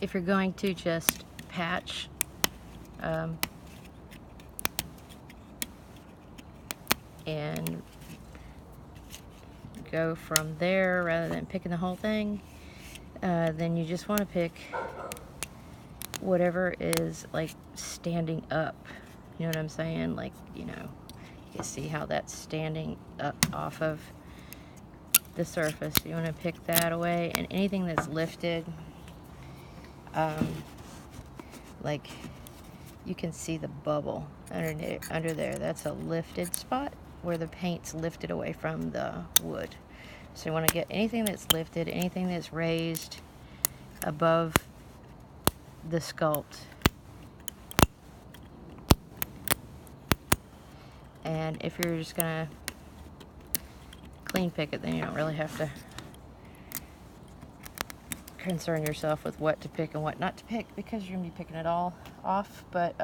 if you're going to just patch, and go from there rather than picking the whole thing, then you just want to pick whatever is like standing up. You know what I'm saying? Like, you know, you can see how that's standing up off of the surface. You want to pick that away, and anything that's lifted, like you can see the bubble under there. That's a lifted spot where the paint's lifted away from the wood. So you want to get anything that's lifted, anything that's raised above the sculpt. And if you're just gonna clean pick it, then you don't really have to concern yourself with what to pick and what not to pick, because you're gonna be picking it all off. But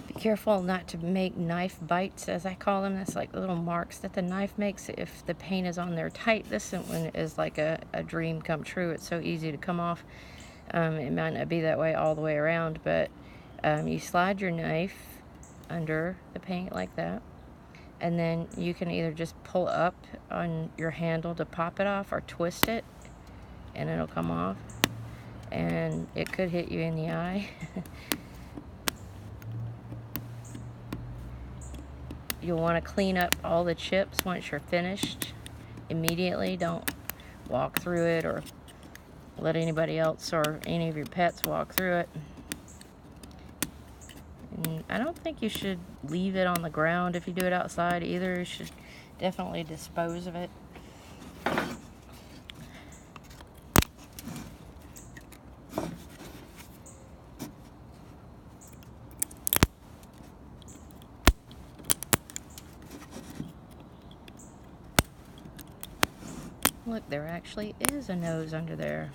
be careful not to make knife bites, as I call them. That's like little marks that the knife makes if the paint is on there tight. This one is like a dream come true. It's so easy to come off. It might not be that way all the way around, but you slide your knife under the paint like that, and then you can either just pull up on your handle to pop it off, or twist it and it'll come off, and it could hit you in the eye. You'll want to clean up all the chips once you're finished immediately. Don't walk through it or let anybody else or any of your pets walk through it. And I don't think you should leave it on the ground if you do it outside either. You should definitely dispose of it. Look, there actually is a nose under there.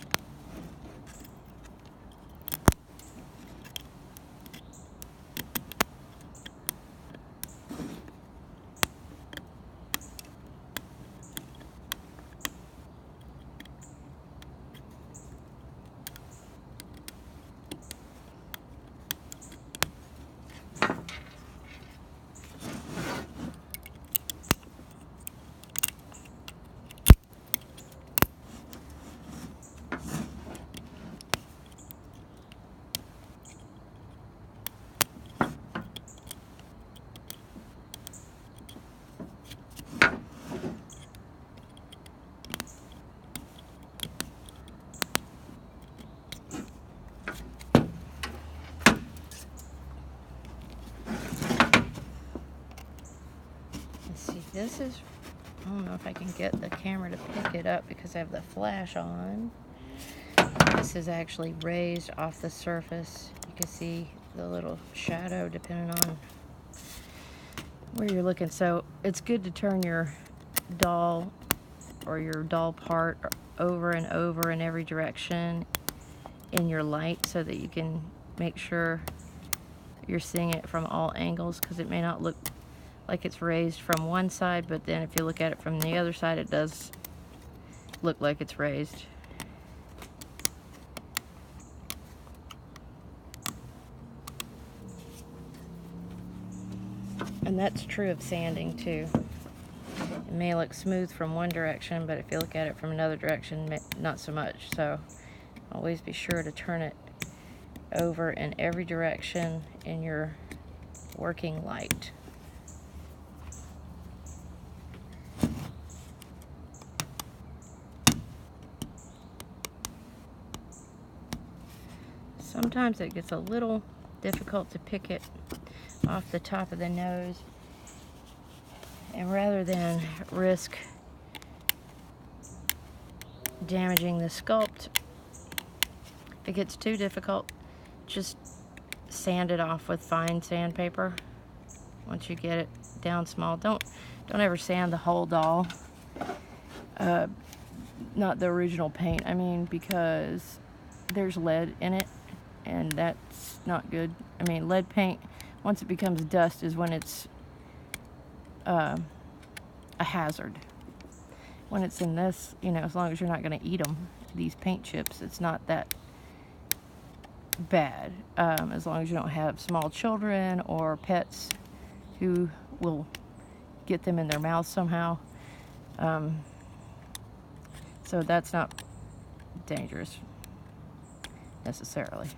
This is, I don't know if I can get the camera to pick it up because I have the flash on. This is actually raised off the surface. You can see the little shadow depending on where you're looking. So it's good to turn your doll or your doll part over and over in every direction in your light, so that you can make sure you're seeing it from all angles, because it may not look like it's raised from one side, but then if you look at it from the other side, it does look like it's raised. And that's true of sanding too. It may look smooth from one direction, but if you look at it from another direction, not so much. So always be sure to turn it over in every direction in your working light. Sometimes it gets a little difficult to pick it off the top of the nose, and rather than risk damaging the sculpt, if it gets too difficult, just sand it off with fine sandpaper. Once you get it down small, don't ever sand the whole doll, not the original paint, I mean, because there's lead in it, and that's not good. I mean, lead paint, once it becomes dust, is when it's a hazard. when it's in this, you know, as long as you're not going to eat them, these paint chips, it's not that bad. As long as you don't have small children or pets who will get them in their mouth somehow. So that's not dangerous necessarily.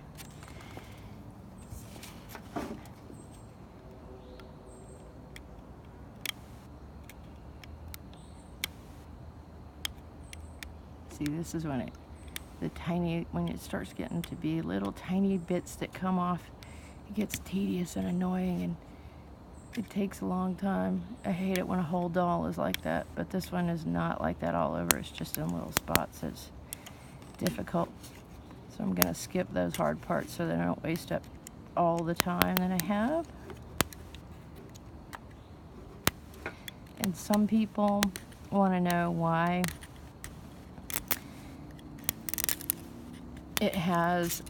See, this is when when it starts getting to be little tiny bits that come off, it gets tedious and annoying, and it takes a long time. I hate it when a whole doll is like that, but this one is not like that all over. It's just in little spots. It's difficult. So I'm gonna skip those hard parts so that I don't waste up all the time that I have. And some people want to know why it has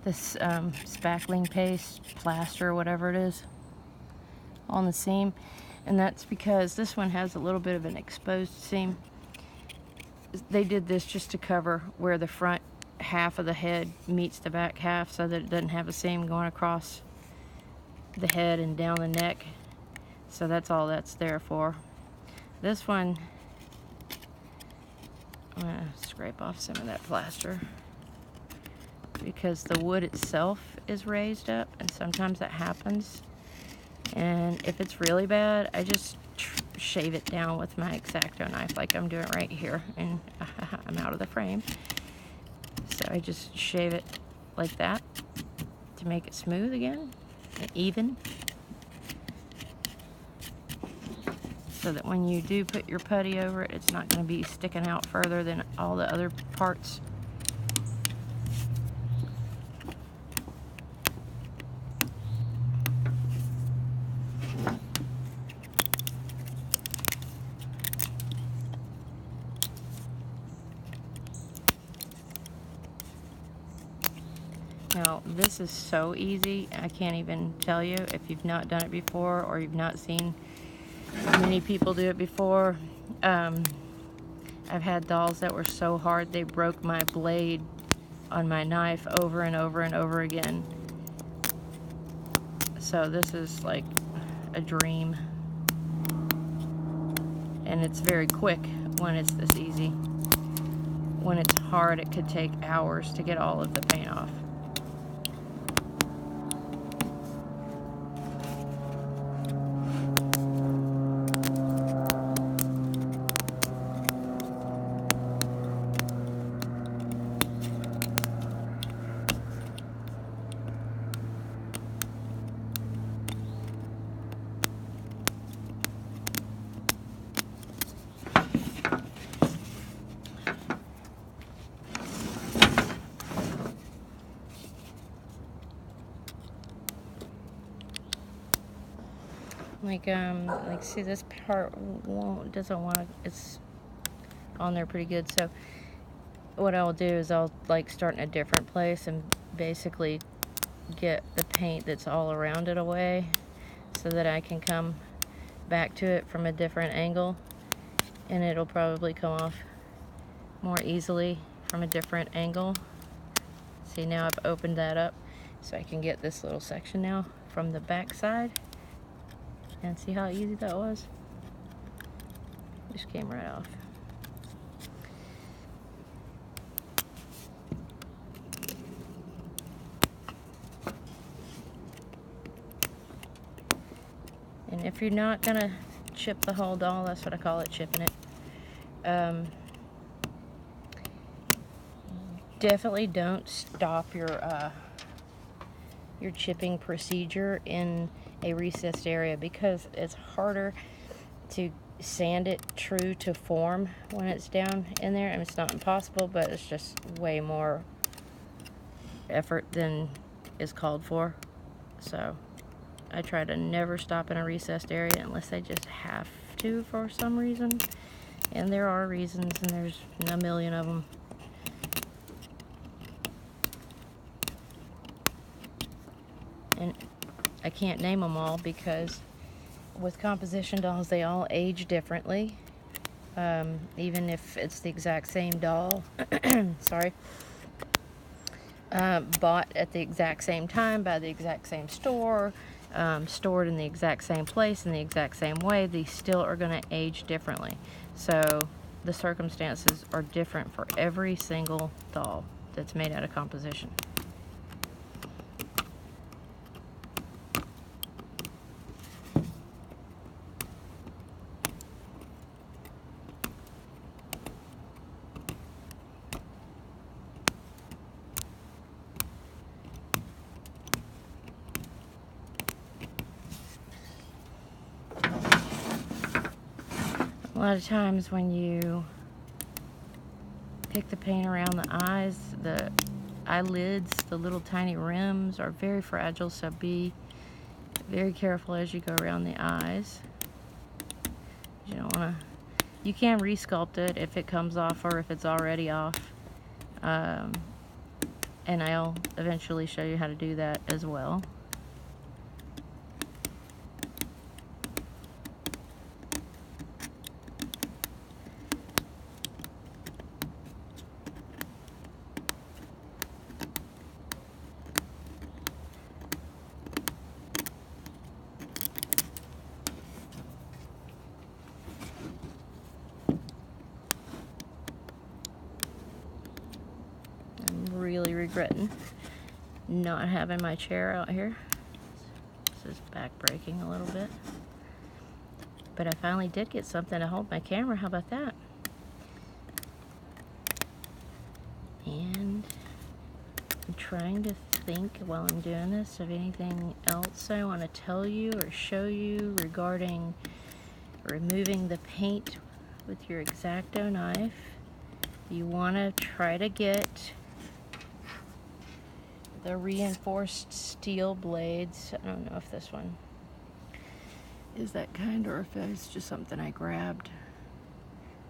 this spackling paste, plaster, whatever it is, on the seam. And that's because this one has a little bit of an exposed seam. They did this just to cover where the front half of the head meets the back half, so that it doesn't have a seam going across the head and down the neck. So that's all that's there for. This one, I'm gonna scrape off some of that plaster because the wood itself is raised up, and sometimes that happens. And if it's really bad, I just shave it down with my X-Acto knife like I'm doing right here, and I'm out of the frame. So I just shave it like that to make it smooth again and even, so that when you do put your putty over it, it's not going to be sticking out further than all the other parts. Now, this is so easy, I can't even tell you if you've not done it before or you've not seen many people do it before. I've had dolls that were so hard they broke my blade on my knife over and over and over again. So this is like a dream. And it's very quick when it's this easy. When it's hard, it could take hours to get all of the paint off. Like see, this part doesn't want to, it's on there pretty good. So what I'll do is I'll like start in a different place and basically get the paint that's all around it away, so that I can come back to it from a different angle, and it'll probably come off more easily from a different angle. See, now I've opened that up so I can get this little section now from the back side. And see how easy that was? Just came right off. And if you're not gonna chip the whole doll, that's what I call it, chipping it. Definitely don't stop your chipping procedure in a recessed area, because it's harder to sand it true to form when it's down in there. And it's not impossible, but it's just way more effort than is called for. So I try to never stop in a recessed area unless I just have to for some reason. And there are reasons, and there's a million of them. And I can't name them all because with composition dolls, they all age differently. Even if it's the exact same doll, sorry, bought at the exact same time by the exact same store, stored in the exact same place in the exact same way, these still are going to age differently. So the circumstances are different for every single doll that's made out of composition. A lot of times when you pick the paint around the eyes, the eyelids, the little tiny rims are very fragile, so be very careful as you go around the eyes. You don't want to, you can resculpt it if it comes off or if it's already off. And I'll eventually show you how to do that as well. Really regretting not having my chair out here. This is back breaking a little bit. But I finally did get something to hold my camera. How about that? And I'm trying to think while I'm doing this of anything else I want to tell you or show you regarding removing the paint with your X-Acto knife. You want to try to get the reinforced steel blades. I don't know if this one is that kind or if it's just something I grabbed.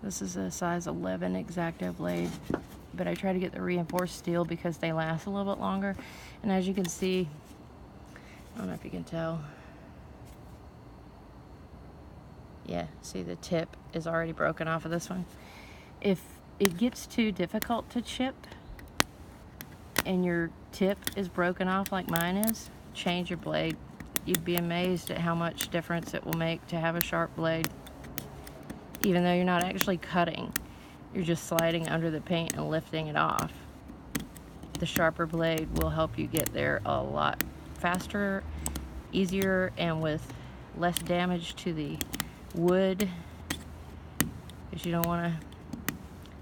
This is a size 11 X-Acto blade, but I try to get the reinforced steel because they last a little bit longer. And as you can see, I don't know if you can tell. Yeah, see the tip is already broken off of this one. If it gets too difficult to chip and your tip is broken off like mine is, change your blade. You'd be amazed at how much difference it will make to have a sharp blade. Even though you're not actually cutting, you're just sliding under the paint and lifting it off. The sharper blade will help you get there a lot faster, easier, and with less damage to the wood. Because you don't want to,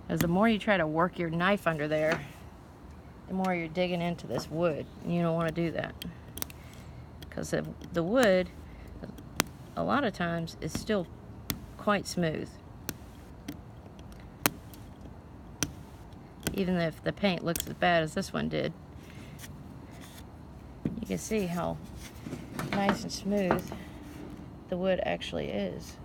as the more you try to work your knife under there, the more you're digging into this wood, and you don't want to do that. Because the wood, a lot of times, is still quite smooth. Even if the paint looks as bad as this one did. You can see how nice and smooth the wood actually is.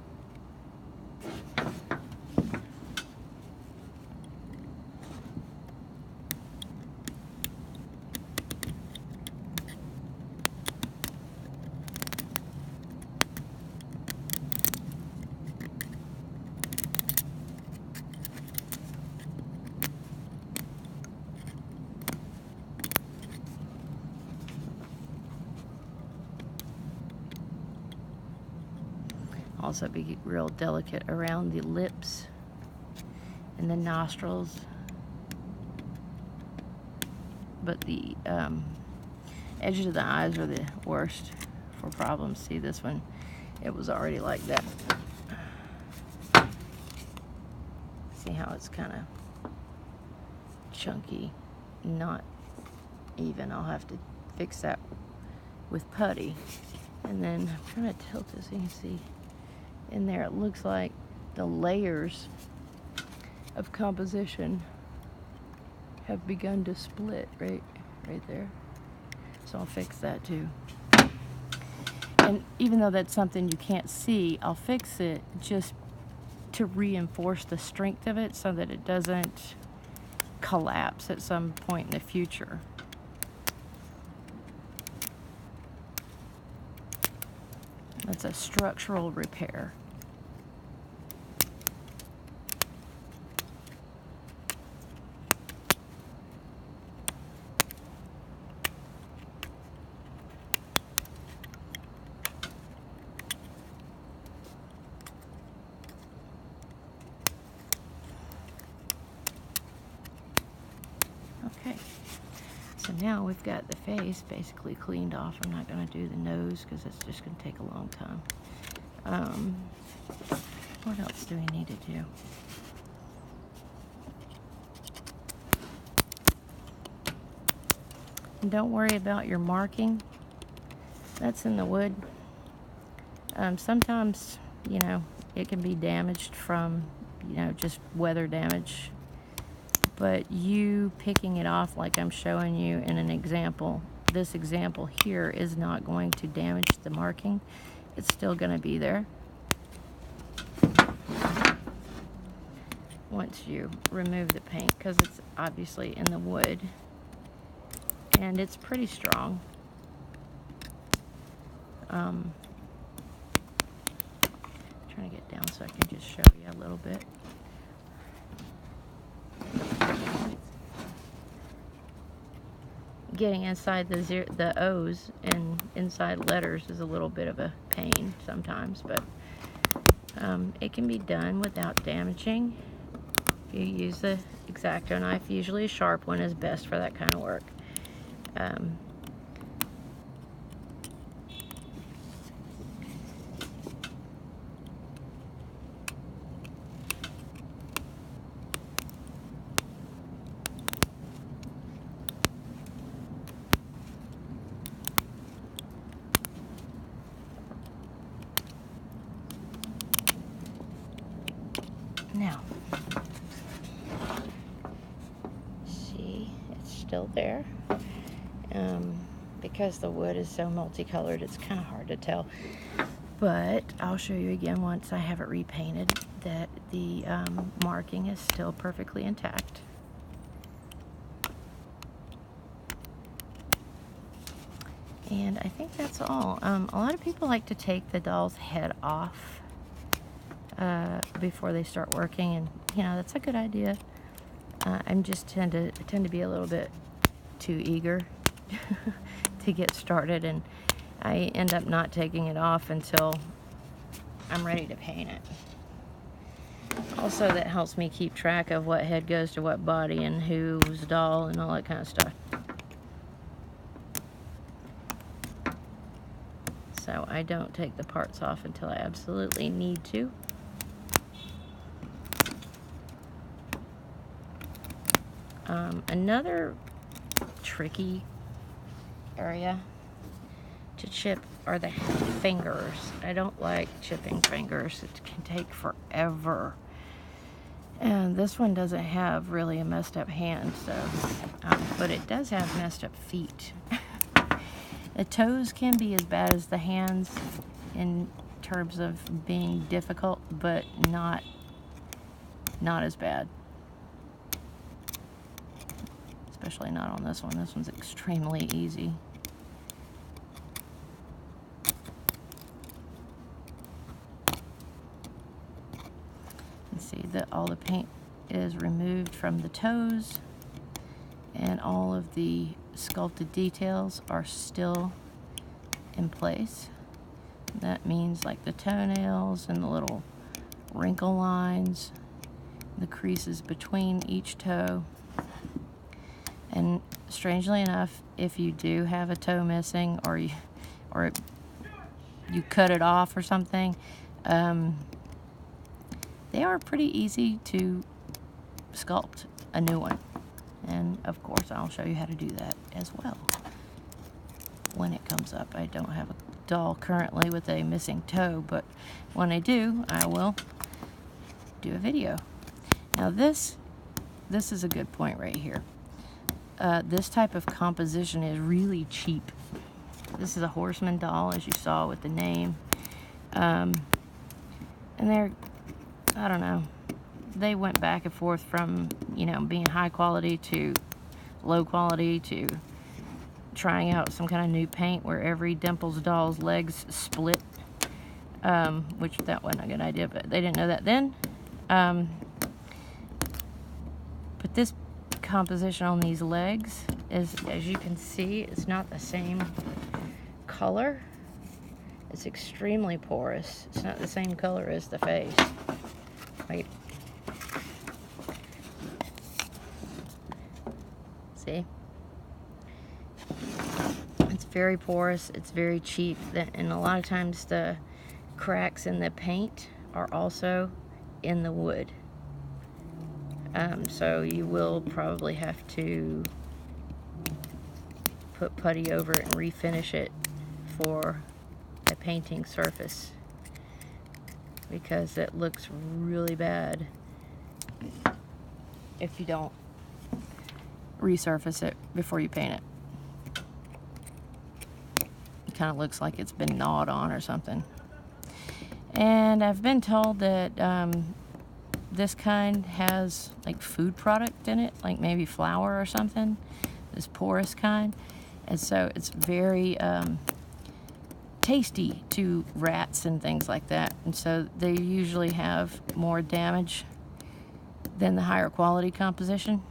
Also be real delicate around the lips and the nostrils. But the edges of the eyes are the worst for problems. See this one? It was already like that. See how it's kind of chunky, not even. I'll have to fix that with putty. And then I'm trying to tilt this so you can see. In there, it looks like the layers of composition have begun to split right there. So I'll fix that too. And even though that's something you can't see, I'll fix it just to reinforce the strength of it so that it doesn't collapse at some point in the future. That's a structural repair. Okay, so now we've got the face basically cleaned off. I'm not going to do the nose because it's just going to take a long time. What else do we need to do? And don't worry about your marking. That's in the wood. Sometimes, you know, it can be damaged from, you know, just weather damage. But you picking it off like I'm showing you in an example, this example here is not going to damage the marking. It's still going to be there once you remove the paint, because it's obviously in the wood and it's pretty strong. Trying to get down so I can just show you a little bit. Getting inside the O's and inside letters is a little bit of a pain sometimes, but it can be done without damaging. If you use the X-Acto knife, usually a sharp one is best for that kind of work. Now, see, it's still there. Because the wood is so multicolored, it's kind of hard to tell. But I'll show you again once I have it repainted that the marking is still perfectly intact. And I think that's all. A lot of people like to take the doll's head off before they start working, and you know, that's a good idea. I'm just tend to be a little bit too eager to get started, and I end up not taking it off until I'm ready to paint it. Also, that helps me keep track of what head goes to what body and whose doll and all that kind of stuff. So I don't take the parts off until I absolutely need to. Another tricky area to chip are the fingers. I don't like chipping fingers. It can take forever. And this one doesn't have really a messed up hand, so, but it does have messed up feet. The toes can be as bad as the hands in terms of being difficult, but not as bad. Especially not on this one. This one's extremely easy. You see that all the paint is removed from the toes, and all of the sculpted details are still in place. That means like the toenails and the little wrinkle lines, the creases between each toe. And strangely enough, if you do have a toe missing, or you cut it off or something, they are pretty easy to sculpt a new one. And of course, I'll show you how to do that as well when it comes up. I don't have a doll currently with a missing toe, but when I do, I will do a video. Now this is a good point right here. This type of composition is really cheap. This is a Horseman doll, as you saw with the name. And they're, I don't know, they went back and forth from, you know, being high quality to low quality to trying out some kind of new paint where every Dimples doll's legs split. which that wasn't a good idea, but they didn't know that then. But this composition on these legs is, as you can see, it's not the same color. It's extremely porous. It's not the same color as the face. Wait. See? It's very porous. It's very cheap. And a lot of times the cracks in the paint are also in the wood. So you will probably have to put putty over it and refinish it for a painting surface, because it looks really bad if you don't resurface it before you paint it. It kind of looks like it's been gnawed on or something. And I've been told that this kind has like food product in it, like maybe flour or something, this porous kind. And so it's very tasty to rats and things like that. And so they usually have more damage than the higher quality composition.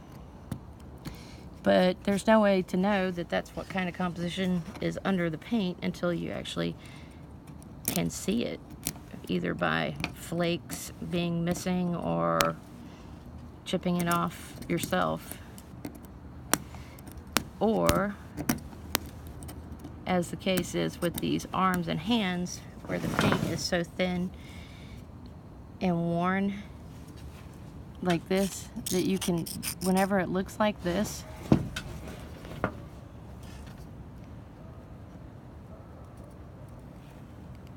But there's no way to know that that's what kind of composition is under the paint until you actually can see it, either by flakes being missing or chipping it off yourself, or as the case is with these arms and hands, where the paint is so thin and worn like this that you can, whenever it looks like this,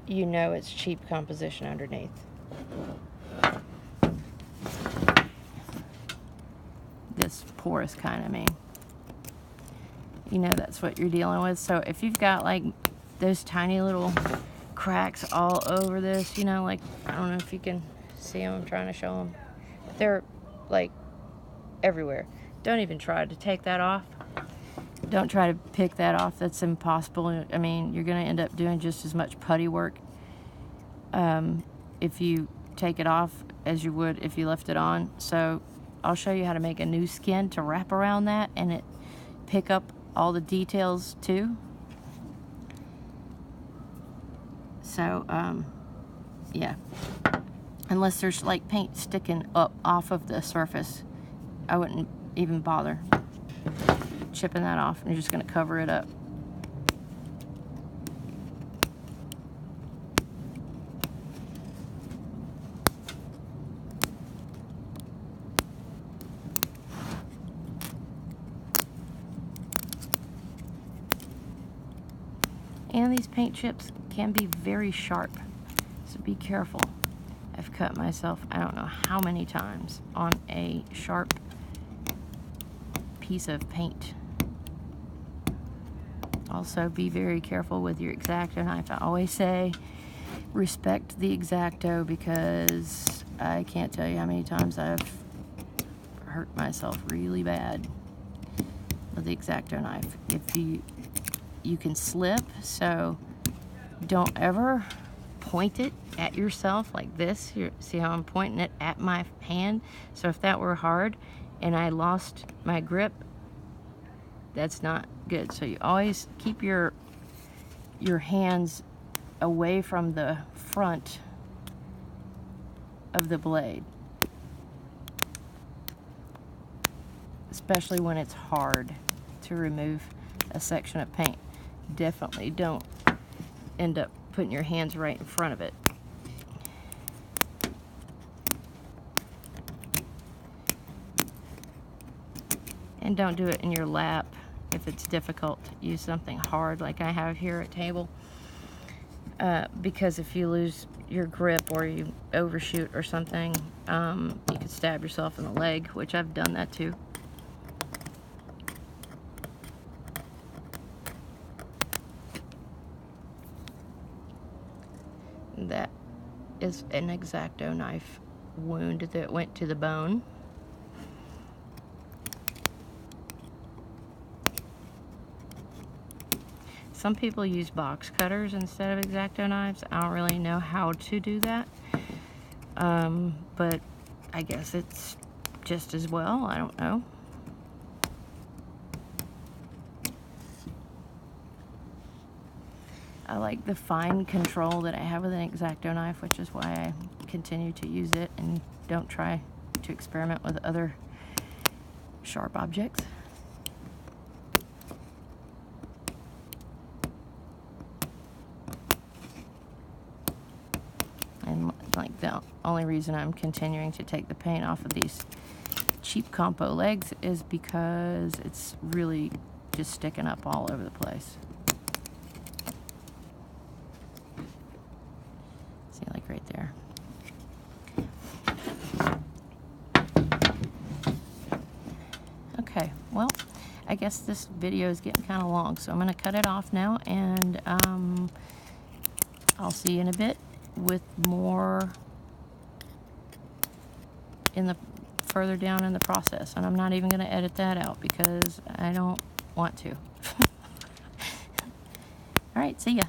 you know it's cheap composition underneath. This porous kind, I mean. You know that's what you're dealing with. So if you've got like those tiny little cracks all over this, you know, like, I don't know if you can see them, I'm trying to show them. They're like everywhere. Don't even try to take that off. Don't try to pick that off. That's impossible. I mean, you're going to end up doing just as much putty work if you take it off as you would if you left it on. So I'll show you how to make a new skin to wrap around that and it pick up all the details too. So yeah, unless there's like paint sticking up off of the surface, I wouldn't even bother chipping that off. You're just going to cover it up. And these paint chips can be very sharp, so be careful. I've cut myself, I don't know how many times, on a sharp piece of paint. Also, be very careful with your X-Acto knife. I always say respect the X-Acto, because I can't tell you how many times I've hurt myself really bad with the X-Acto knife. If you can slip, so don't ever point it at yourself like this. Here, see how I'm pointing it at my hand? So if that were hard and I lost my grip, that's not good. So you always keep your hands away from the front of the blade, especially when it's hard to remove a section of paint. Definitely don't end up putting your hands right in front of it. And don't do it in your lap if it's difficult. Use something hard like I have here at table, because if you lose your grip or you overshoot or something, you could stab yourself in the leg, which I've done that too. That is an X-Acto knife wound that went to the bone. Some people use box cutters instead of X-Acto knives. I don't really know how to do that, but I guess it's just as well. I don't know. I like the fine control that I have with an X-Acto knife, which is why I continue to use it and don't try to experiment with other sharp objects. And like the only reason I'm continuing to take the paint off of these cheap compo legs is because it's really just sticking up all over the place. See, like right there. Okay, well, I guess this video is getting kind of long, so I'm going to cut it off now, and I'll see you in a bit with more in the further down in the process. And I'm not even going to edit that out because I don't want to. All right, see ya.